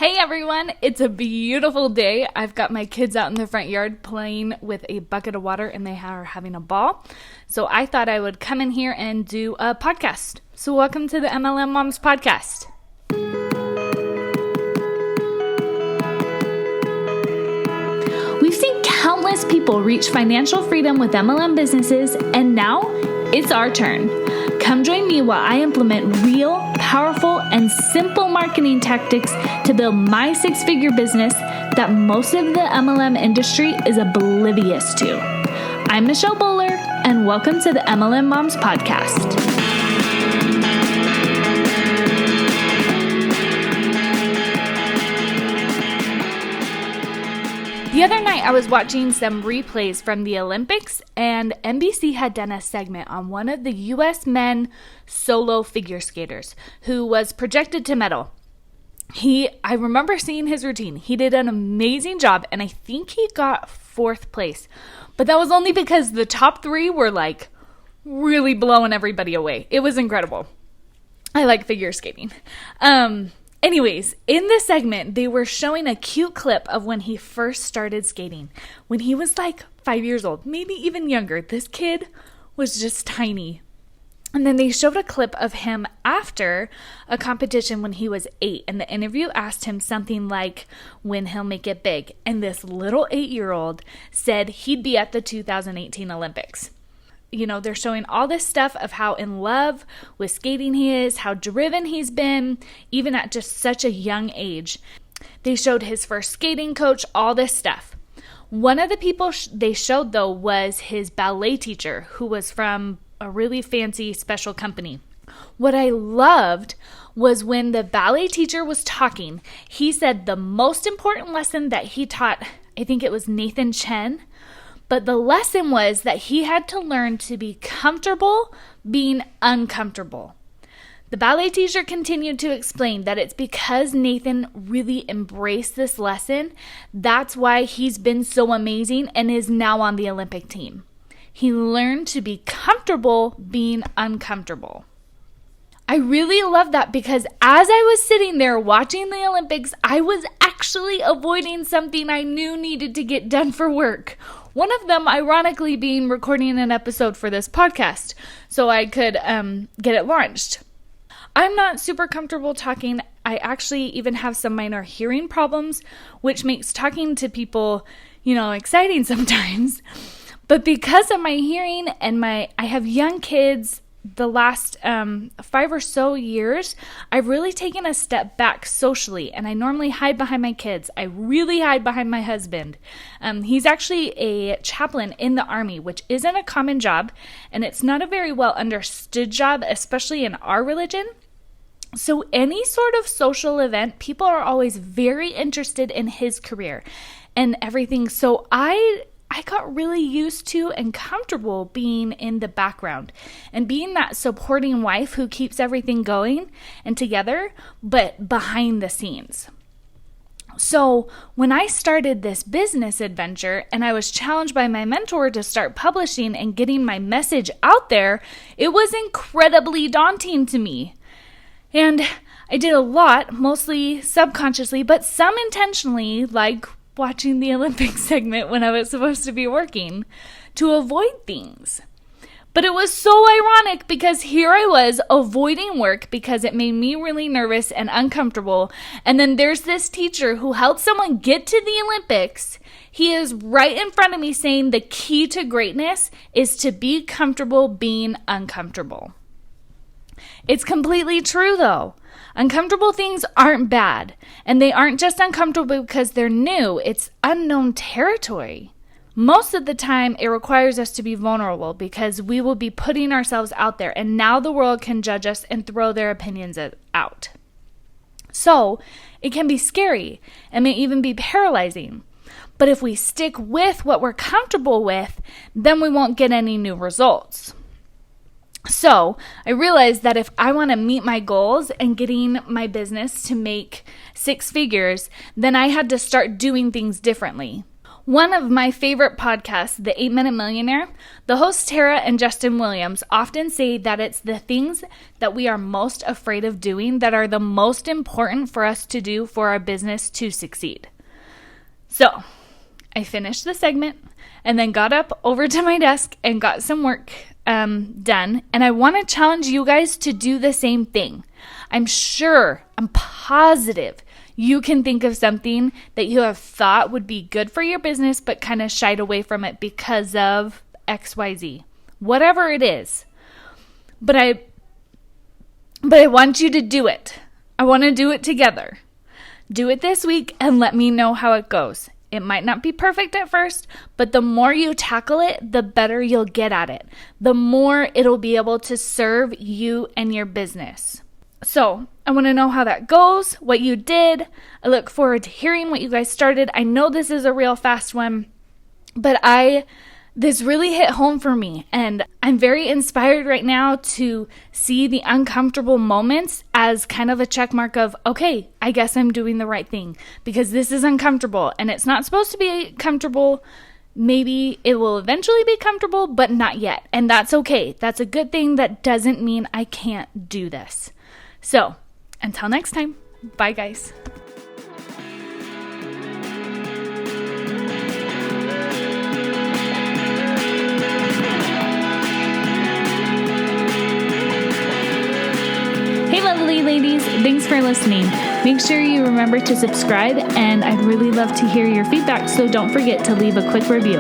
Hey everyone, it's a beautiful day. I've got my kids out in the front yard playing with a bucket of water and they are having a ball. So I thought I would come in here and do a podcast. So welcome to the MLM Moms Podcast. We've seen countless people reach financial freedom with MLM businesses, and now it's our turn. Come join me while I implement real, powerful, and simple marketing tactics to build my six-figure business that most of the MLM industry is oblivious to. I'm Michelle Bowler, and welcome to the MLM Moms Podcast. The other night, I was watching some replays from the Olympics, and NBC had done a segment on one of the U.S. men solo figure skaters who was projected to medal. I remember seeing his routine. He did an amazing job, and I think he got fourth place. But that was only because the top three were like really blowing everybody away. It was incredible. I like figure skating. Anyways, in this segment, they were showing a cute clip of when he first started skating. When he was like 5 years old, maybe even younger. This kid was just tiny. And then they showed a clip of him after a competition when he was 8. And the interview asked him something like, when he'll make it big. And this little 8-year-old said he'd be at the 2018 Olympics. You know, they're showing all this stuff of how in love with skating he is, how driven he's been, even at just such a young age. They showed his first skating coach, all this stuff. One of the people they showed, though, was his ballet teacher, who was from a really fancy special company. What I loved was when the ballet teacher was talking, he said the most important lesson that he taught, I think it was Nathan Chen, but the lesson was that he had to learn to be comfortable being uncomfortable. The ballet teacher continued to explain that it's because Nathan really embraced this lesson. That's why he's been so amazing and is now on the Olympic team. He learned to be comfortable being uncomfortable. I really love that because as I was sitting there watching the Olympics, I was actually avoiding something I knew needed to get done for work. One of them, ironically, being recording an episode for this podcast so I could get it launched. I'm not super comfortable talking. I actually even have some minor hearing problems, which makes talking to people, exciting sometimes. But because of my hearing and I have young kids, the last 5 or so years, I've really taken a step back socially, and I normally hide behind my kids. I really hide behind my husband. He's actually a chaplain in the Army, which isn't a common job, and it's not a very well understood job, especially in our religion. So any sort of social event, people are always very interested in his career and everything. So I got really used to and comfortable being in the background and being that supporting wife who keeps everything going and together, but behind the scenes. So when I started this business adventure and I was challenged by my mentor to start publishing and getting my message out there, it was incredibly daunting to me. And I did a lot, mostly subconsciously, but some intentionally, like watching the Olympics segment when I was supposed to be working, to avoid things. But it was so ironic because here I was avoiding work because it made me really nervous and uncomfortable. And then there's this teacher who helped someone get to the Olympics. He is right in front of me saying the key to greatness is to be comfortable being uncomfortable. It's completely true, though. Uncomfortable things aren't bad, and they aren't just uncomfortable because they're new. It's unknown territory. Most of the time, it requires us to be vulnerable because we will be putting ourselves out there, and now the world can judge us and throw their opinions out. So, it can be scary and may even be paralyzing. But if we stick with what we're comfortable with, then we won't get any new results. So I realized that if I want to meet my goals and getting my business to make 6 figures, then I had to start doing things differently. One of my favorite podcasts, The 8-Minute Millionaire, the hosts Tara and Justin Williams often say that it's the things that we are most afraid of doing that are the most important for us to do for our business to succeed. So, I finished the segment and then got up over to my desk and got some work done. And I want to challenge you guys to do the same thing. I'm positive you can think of something that you have thought would be good for your business, but kind of shied away from it because of XYZ, whatever it is. But I want you to do it. I want to do it together. Do it this week and let me know how it goes. It might not be perfect at first, but the more you tackle it, the better you'll get at it. The more it'll be able to serve you and your business. So I want to know how that goes, what you did. I look forward to hearing what you guys started. I know this is a real fast one, but this really hit home for me. And I'm very inspired right now to see the uncomfortable moments as kind of a check mark of, okay, I guess I'm doing the right thing because this is uncomfortable and it's not supposed to be comfortable. Maybe it will eventually be comfortable, but not yet. And that's okay. That's a good thing. That doesn't mean I can't do this. So, until next time, bye guys. Hey lovely ladies, thanks for listening. Make sure you remember to subscribe, and I'd really love to hear your feedback, so don't forget to leave a quick review.